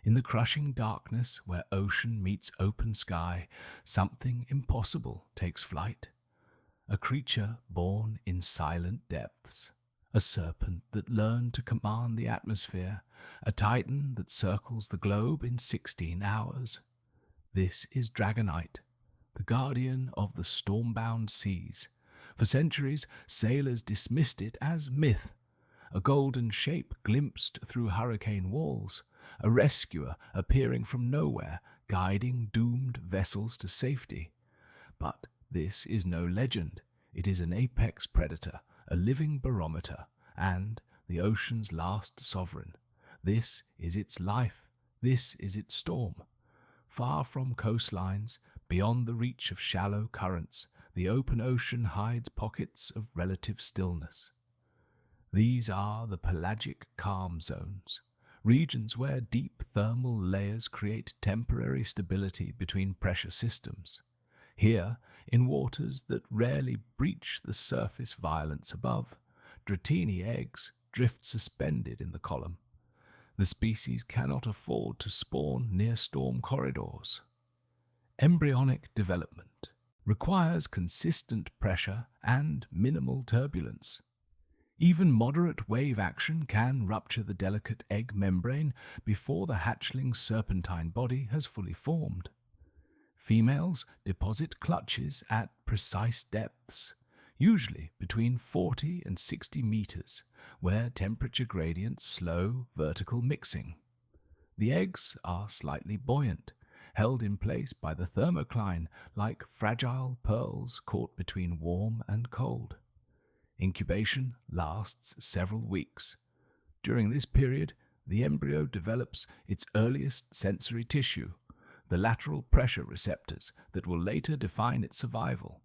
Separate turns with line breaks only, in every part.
In the crushing darkness where ocean meets open sky, something impossible takes flight. A creature born in silent depths, a serpent that learned to command the atmosphere, a titan that circles the globe in 16 hours. This is Dragonite, the guardian of the stormbound seas. For centuries, sailors dismissed it as myth, a golden shape glimpsed through hurricane walls, a rescuer appearing from nowhere, guiding doomed vessels to safety. But this is no legend. It is an apex predator, a living barometer, and the ocean's last sovereign. This is its life. This is its storm. Far from coastlines, beyond the reach of shallow currents, the open ocean hides pockets of relative stillness. These are the pelagic calm zones, regions where deep thermal layers create temporary stability between pressure systems. Here, in waters that rarely breach the surface violence above, Dratini eggs drift suspended in the column. The species cannot afford to spawn near storm corridors. Embryonic development requires consistent pressure and minimal turbulence. Even moderate wave action can rupture the delicate egg membrane before the hatchling's serpentine body has fully formed. Females deposit clutches at precise depths, usually between 40 and 60 meters, where temperature gradients slow vertical mixing. The eggs are slightly buoyant, held in place by the thermocline like fragile pearls caught between warm and cold. Incubation lasts several weeks. During this period, the embryo develops its earliest sensory tissue, the lateral pressure receptors that will later define its survival.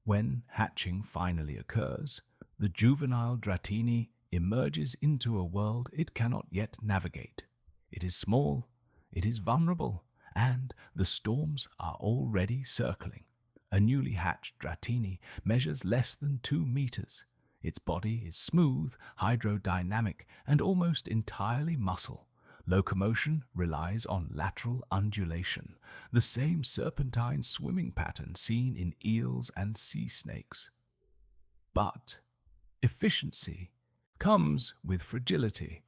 When hatching finally occurs, the juvenile Dratini emerges into a world it cannot yet navigate. It is small, it is vulnerable, and the storms are already circling. A newly hatched Dratini measures less than 2 meters. Its body is smooth, hydrodynamic, and almost entirely muscle. Locomotion relies on lateral undulation, the same serpentine swimming pattern seen in eels and sea snakes. But efficiency comes with fragility.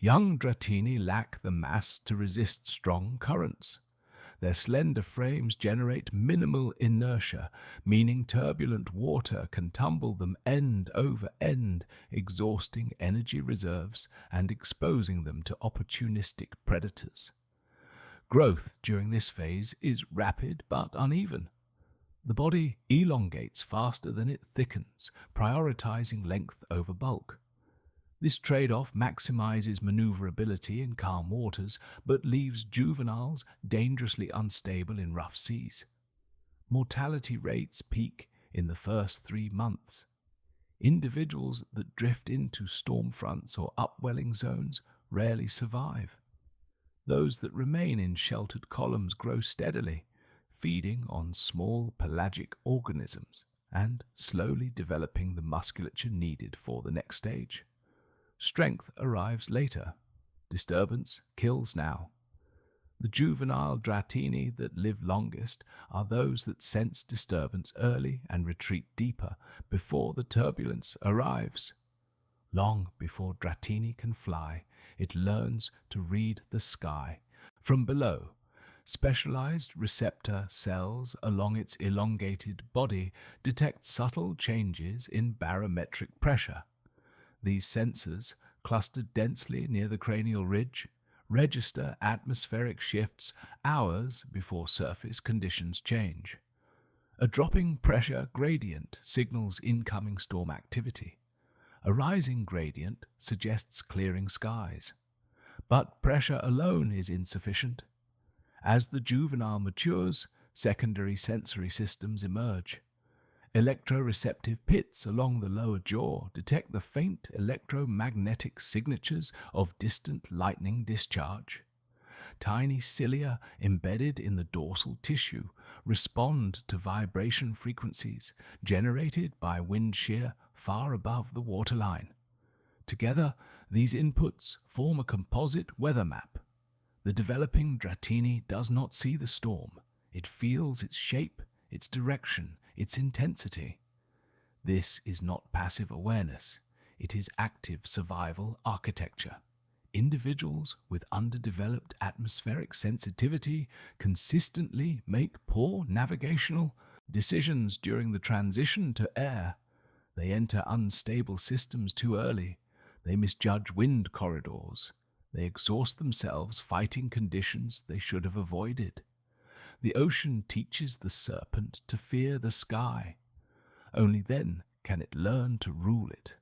Young Dratini lack the mass to resist strong currents. Their slender frames generate minimal inertia, meaning turbulent water can tumble them end over end, exhausting energy reserves and exposing them to opportunistic predators. Growth during this phase is rapid but uneven. The body elongates faster than it thickens, prioritizing length over bulk. This trade-off maximizes maneuverability in calm waters, but leaves juveniles dangerously unstable in rough seas. Mortality rates peak in the first 3 months. Individuals that drift into storm fronts or upwelling zones rarely survive. Those that remain in sheltered columns grow steadily, feeding on small pelagic organisms and slowly developing the musculature needed for the next stage. Strength arrives later. Disturbance kills now. The juvenile Dratini that live longest are those that sense disturbance early and retreat deeper before the turbulence arrives. Long before Dratini can fly, it learns to read the sky. From below, specialized receptor cells along its elongated body detect subtle changes in barometric pressure. These sensors, clustered densely near the cranial ridge, register atmospheric shifts hours before surface conditions change. A dropping pressure gradient signals incoming storm activity. A rising gradient suggests clearing skies. But pressure alone is insufficient. As the juvenile matures, secondary sensory systems emerge. Electroreceptive pits along the lower jaw detect the faint electromagnetic signatures of distant lightning discharge. Tiny cilia embedded in the dorsal tissue respond to vibration frequencies generated by wind shear far above the waterline. Together, these inputs form a composite weather map. The developing Dratini does not see the storm. It feels its shape, its direction, its intensity. This is not passive awareness. It is active survival architecture. Individuals with underdeveloped atmospheric sensitivity consistently make poor navigational decisions during the transition to air. They enter unstable systems too early. They misjudge wind corridors. They exhaust themselves fighting conditions they should have avoided. The ocean teaches the serpent to fear the sky. Only then can it learn to rule it.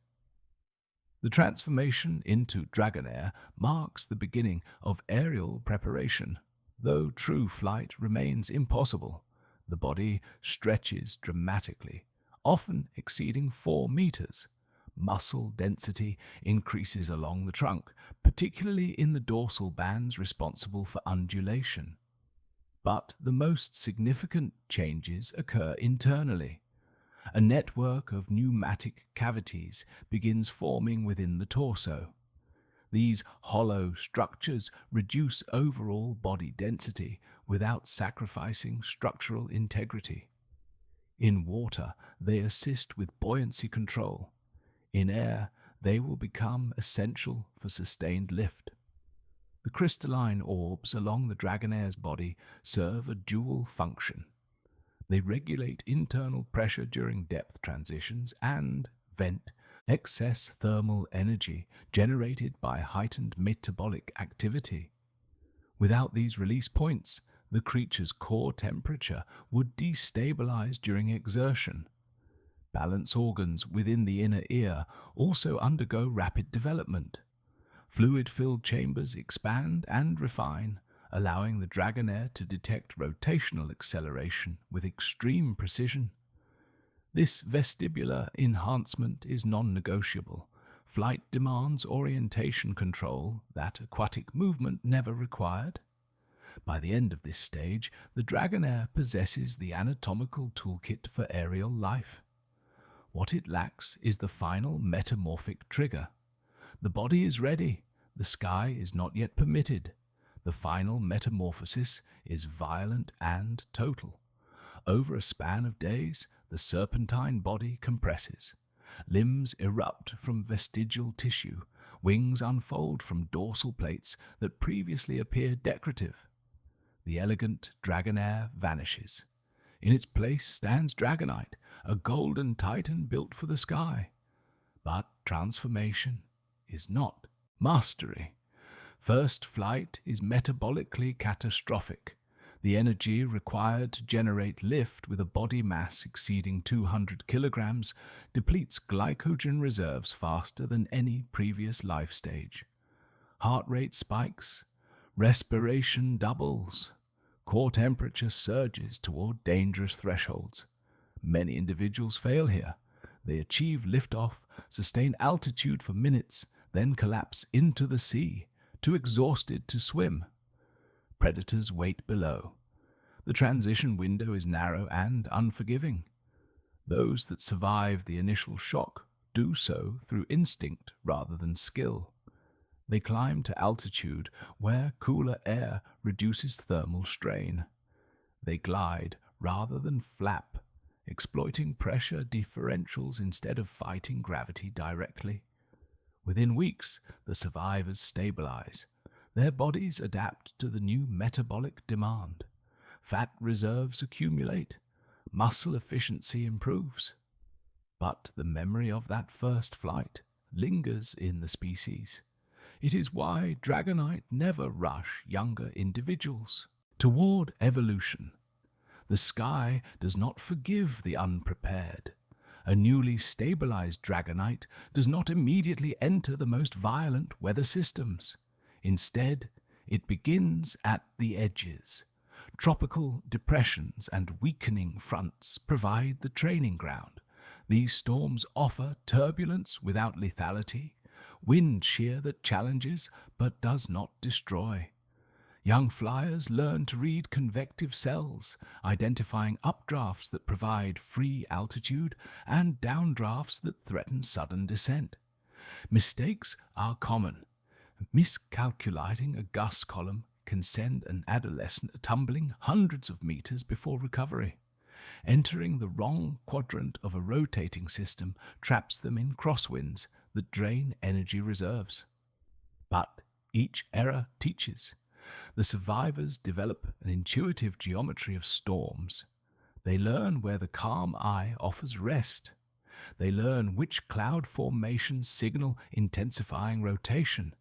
The transformation into Dragonair marks the beginning of aerial preparation. Though true flight remains impossible, the body stretches dramatically, often exceeding 4 meters. Muscle density increases along the trunk, particularly in the dorsal bands responsible for undulation. But the most significant changes occur internally. A network of pneumatic cavities begins forming within the torso. These hollow structures reduce overall body density without sacrificing structural integrity. In water, they assist with buoyancy control. In air, they will become essential for sustained lift. The crystalline orbs along the Dragonair's body serve a dual function. They regulate internal pressure during depth transitions and vent excess thermal energy generated by heightened metabolic activity. Without these release points, the creature's core temperature would destabilize during exertion. Balance organs within the inner ear also undergo rapid development. Fluid-filled chambers expand and refine, allowing the Dragonair to detect rotational acceleration with extreme precision. This vestibular enhancement is non-negotiable. Flight demands orientation control that aquatic movement never required. By the end of this stage, the Dragonair possesses the anatomical toolkit for aerial life. What it lacks is the final metamorphic trigger. The body is ready, the sky is not yet permitted. The final metamorphosis is violent and total. Over a span of days, the serpentine body compresses. Limbs erupt from vestigial tissue, wings unfold from dorsal plates that previously appeared decorative. The elegant Dragonair vanishes. In its place stands Dragonite, a golden titan built for the sky. But transformation is not mastery. First flight is metabolically catastrophic. The energy required to generate lift with a body mass exceeding 200 kilograms depletes glycogen reserves faster than any previous life stage. Heart rate spikes, respiration doubles, core temperature surges toward dangerous thresholds. Many individuals fail here. They achieve liftoff, sustain altitude for minutes, then collapse into the sea, too exhausted to swim. Predators wait below. The transition window is narrow and unforgiving. Those that survive the initial shock do so through instinct rather than skill. They climb to altitude where cooler air reduces thermal strain. They glide rather than flap, exploiting pressure differentials instead of fighting gravity directly. Within weeks, the survivors stabilize. Their bodies adapt to the new metabolic demand. Fat reserves accumulate. Muscle efficiency improves. But the memory of that first flight lingers in the species. It is why Dragonite never rush younger individuals. Toward evolution, the sky does not forgive the unprepared. A newly stabilized Dragonite does not immediately enter the most violent weather systems. Instead, it begins at the edges. Tropical depressions and weakening fronts provide the training ground. These storms offer turbulence without lethality, wind shear that challenges but does not destroy. Young flyers learn to read convective cells, identifying updrafts that provide free altitude and downdrafts that threaten sudden descent. Mistakes are common. Miscalculating a gust column can send an adolescent tumbling hundreds of meters before recovery. Entering the wrong quadrant of a rotating system traps them in crosswinds that drain energy reserves. But each error teaches. The survivors develop an intuitive geometry of storms. They learn where the calm eye offers rest. They learn which cloud formations signal intensifying rotation.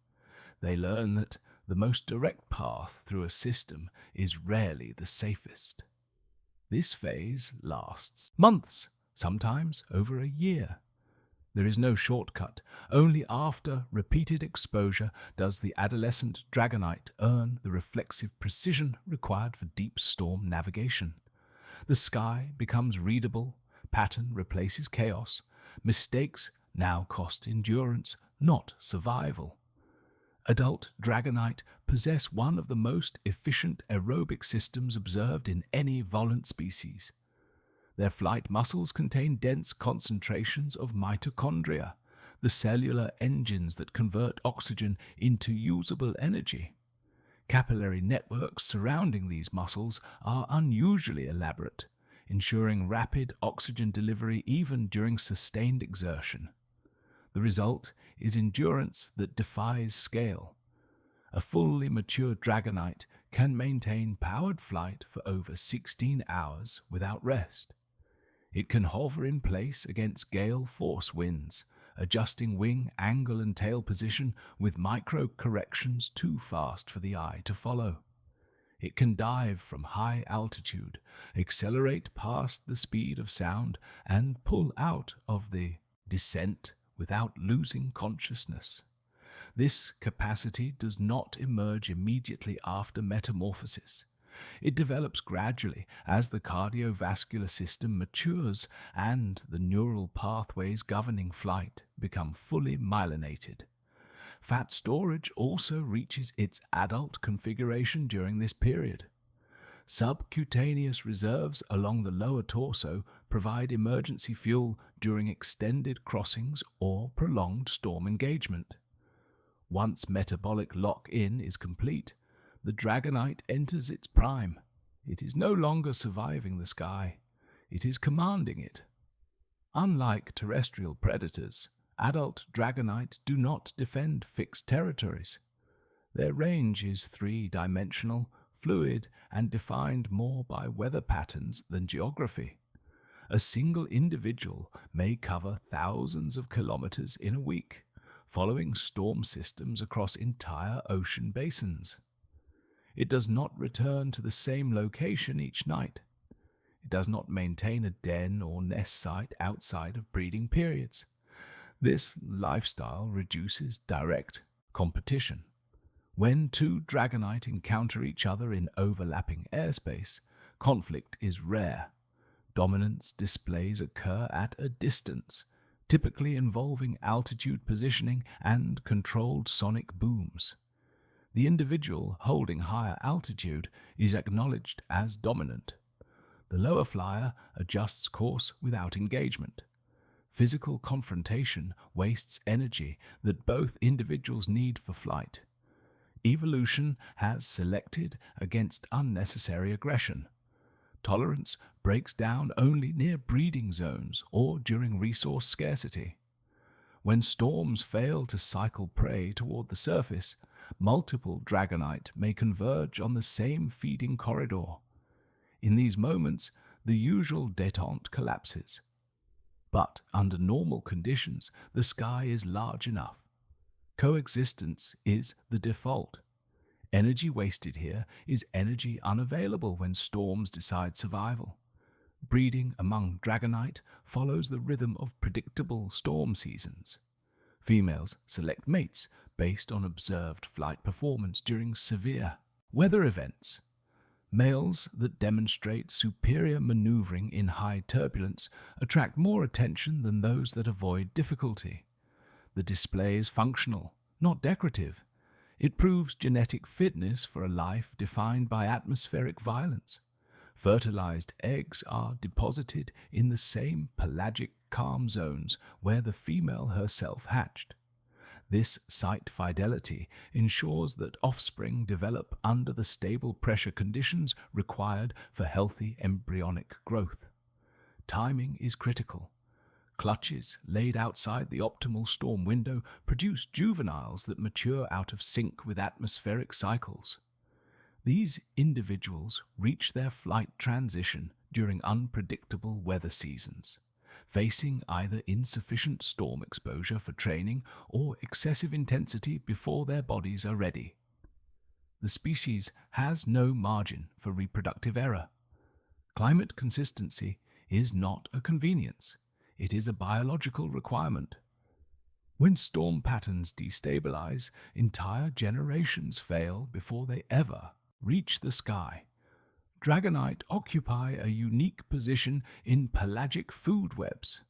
They learn that the most direct path through a system is rarely the safest. This phase lasts months, sometimes over a year. There is no shortcut. Only after repeated exposure does the adolescent Dragonite earn the reflexive precision required for deep storm navigation. The sky becomes readable, pattern replaces chaos, mistakes now cost endurance, not survival. Adult Dragonite possess one of the most efficient aerobic systems observed in any volant species. Their flight muscles contain dense concentrations of mitochondria, the cellular engines that convert oxygen into usable energy. Capillary networks surrounding these muscles are unusually elaborate, ensuring rapid oxygen delivery even during sustained exertion. The result is endurance that defies scale. A fully mature Dragonite can maintain powered flight for over 16 hours without rest. It can hover in place against gale force winds, adjusting wing angle and tail position with micro corrections too fast for the eye to follow. It can dive from high altitude, accelerate past the speed of sound, and pull out of the descent without losing consciousness. This capacity does not emerge immediately after metamorphosis. It develops gradually as the cardiovascular system matures and the neural pathways governing flight become fully myelinated. Fat storage also reaches its adult configuration during this period. Subcutaneous reserves along the lower torso provide emergency fuel during extended crossings or prolonged storm engagement. Once metabolic lock-in is complete, the Dragonite enters its prime. It is no longer surviving the sky. It is commanding it. Unlike terrestrial predators, adult Dragonite do not defend fixed territories. Their range is three-dimensional, fluid, and defined more by weather patterns than geography. A single individual may cover thousands of kilometers in a week, following storm systems across entire ocean basins. It does not return to the same location each night. It does not maintain a den or nest site outside of breeding periods. This lifestyle reduces direct competition. When two Dragonite encounter each other in overlapping airspace, conflict is rare. Dominance displays occur at a distance, typically involving altitude positioning and controlled sonic booms. The individual holding higher altitude is acknowledged as dominant. The lower flyer adjusts course without engagement. Physical confrontation wastes energy that both individuals need for flight. Evolution has selected against unnecessary aggression. Tolerance breaks down only near breeding zones or during resource scarcity. When storms fail to cycle prey toward the surface, multiple Dragonite may converge on the same feeding corridor. In these moments, the usual détente collapses. But under normal conditions, the sky is large enough. Coexistence is the default. Energy wasted here is energy unavailable when storms decide survival. Breeding among Dragonite follows the rhythm of predictable storm seasons. Females select mates based on observed flight performance during severe weather events. Males that demonstrate superior maneuvering in high turbulence attract more attention than those that avoid difficulty. The display is functional, not decorative. It proves genetic fitness for a life defined by atmospheric violence. Fertilized eggs are deposited in the same pelagic calm zones where the female herself hatched. This site fidelity ensures that offspring develop under the stable pressure conditions required for healthy embryonic growth. Timing is critical. Clutches laid outside the optimal storm window produce juveniles that mature out of sync with atmospheric cycles. These individuals reach their flight transition during unpredictable weather seasons, facing either insufficient storm exposure for training or excessive intensity before their bodies are ready. The species has no margin for reproductive error. Climate consistency is not a convenience. It is a biological requirement. When storm patterns destabilize, entire generations fail before they ever reach the sky. Dragonite occupy a unique position in pelagic food webs.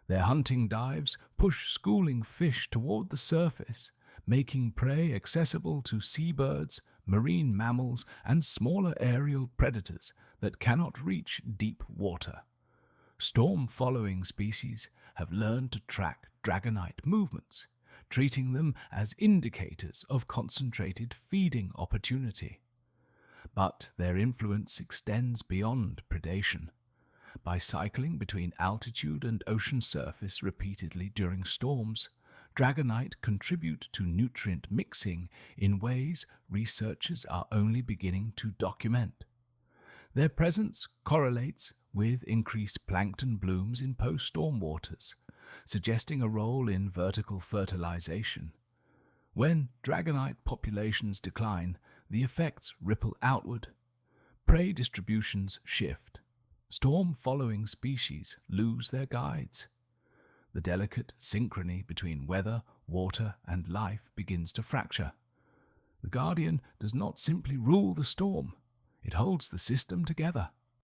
Their hunting dives push schooling fish toward the surface, making prey accessible to seabirds, marine mammals, and smaller aerial predators that cannot reach deep water. Storm-following species have learned to track Dragonite movements, treating them as indicators of concentrated feeding opportunity. But their influence extends beyond predation. By cycling between altitude and ocean surface repeatedly during storms, Dragonite contribute to nutrient mixing in ways researchers are only beginning to document. Their presence correlates with increased plankton blooms in post-storm waters, suggesting a role in vertical fertilization. When Dragonite populations decline, the effects ripple outward. Prey distributions shift. Storm-following species lose their guides. The delicate synchrony between weather, water, and life begins to fracture. The guardian does not simply rule the storm, it holds the system together.